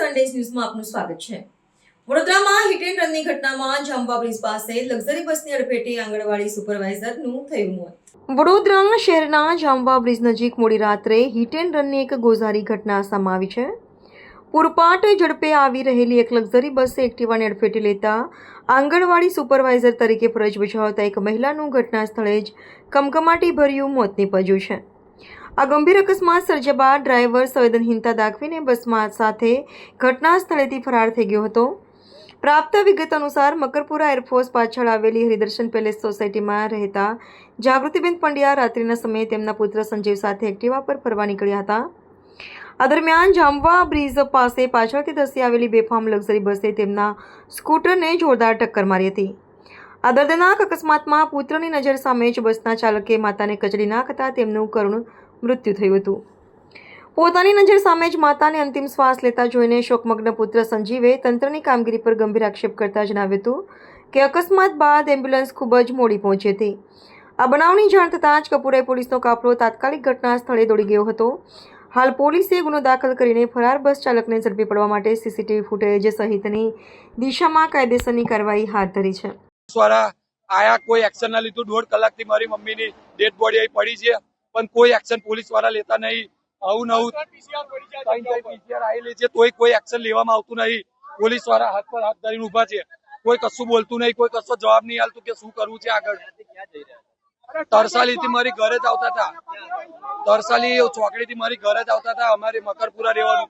Sundays ન્યૂઝમાં આપનું સ્વાગત છે। વડોદરામાં હિટ એન્ડ રનની ઘટનામાં જાંબવા બ્રિજ પાસે લક્ઝરી બસની અડફેટે આંગણવાડી સુપરવાઇઝરનું થયું મોત। વડોદરા શહેરના જાંબવા બ્રિજ નજીક મોડી રાત્રે હિટ એન્ડ રનની એક ગોઝારી ઘટના સામે આવી છે। પૂરપાટ ઝડપે આવી રહેલી એક લક્ઝરી બસે એક્ટિવાને અડફેટે લેતા આંગણવાડી સુપરવાઇઝર તરીકે ફરજ બજાવતા એક મહિલાનું ઘટના સ્થળે જ કમકમાટીભર્યું મોત નીપજ્યું છે। આ ગંભીર અકસ્માત સર્જ્યા બાદ ડ્રાઈવર સંવેદનહીનતા દાખવીને બસમાં સાથે ઘટના સ્થળેથી ફરાર થઈ ગયો હતો। પ્રાપ્ત વિગત અનુસાર મકરપુરા એરફોર્સ પાછળ આવેલી હરિદર્શન પેલેસ સોસાયટીમાં રહેતા જાગૃતિબેન પંડ્યા રાત્રિના સમયે તેમના પુત્ર સંજીવ સાથે એક્ટિવા પર ફરવા નીકળ્યા હતા। આ દરમિયાન જાંબવા બ્રિજ પાસે પાછળથી ધસી આવેલી બેફામ લક્ઝરી બસે તેમના સ્કૂટરને જોરદાર ટક્કર મારી હતી। આ દર્દનાક અકસ્માતમાં પુત્રની નજર સામે જ બસના ચાલકે માતાને કચડી નાખતા તેમનું કરુણ મૃત્યુ થયું હતું। પોતાની નજર સામે જ માતાને અંતિમ શ્વાસ લેતા જોઈને શોકમગ્ન પુત્ર સંજીવે તંત્રની કામગીરી પર ગંભીર આક્ષેપ કરતા જણાવ્યું હતું કે અકસ્માત બાદ એમ્બ્યુલન્સ ખૂબ જ મોડી પહોંચી હતી। આ બનાવની જાણ થતાં જ કપુરાઈ પોલીસનો કાફલો તાત્કાલિક ઘટના સ્થળે દોડી ગયો હતો। હાલ પોલીસે ગુનો દાખલ કરીને ફરાર બસ ચાલકને ઝડપી પડવા માટે સીસીટીવી ફૂટેજ સહિતની દિશામાં કાયદેસરની કાર્યવાહી હાથ ધરી છે। આયા કોઈ એક્શન ના લીધું। 1.5 કલાકથી મારી મમ્મીની ડેડ બોડી અહીં પડી છે, પણ કોઈ એક્શન પોલીસ વાળા લેતા નહીં। આવું પીસીઆર આવેલી છે તોય કોઈ એક્શન લેવામાં આવતું નહીં। પોલીસ વાળા હાથ પર હાથ ધરીને ઉભા છે, કોઈ કશું બોલતું નહીં, કોઈ કશો જવાબ નહીં આલતું કે શું કરવું છે આગળ। તરસાલીથી મારી ઘરે જ આવતા હતા, તરસાલી ચોકડીથી મારી ઘરે જ આવતા હતા। અમારે મકરપુરા રહેવાનું,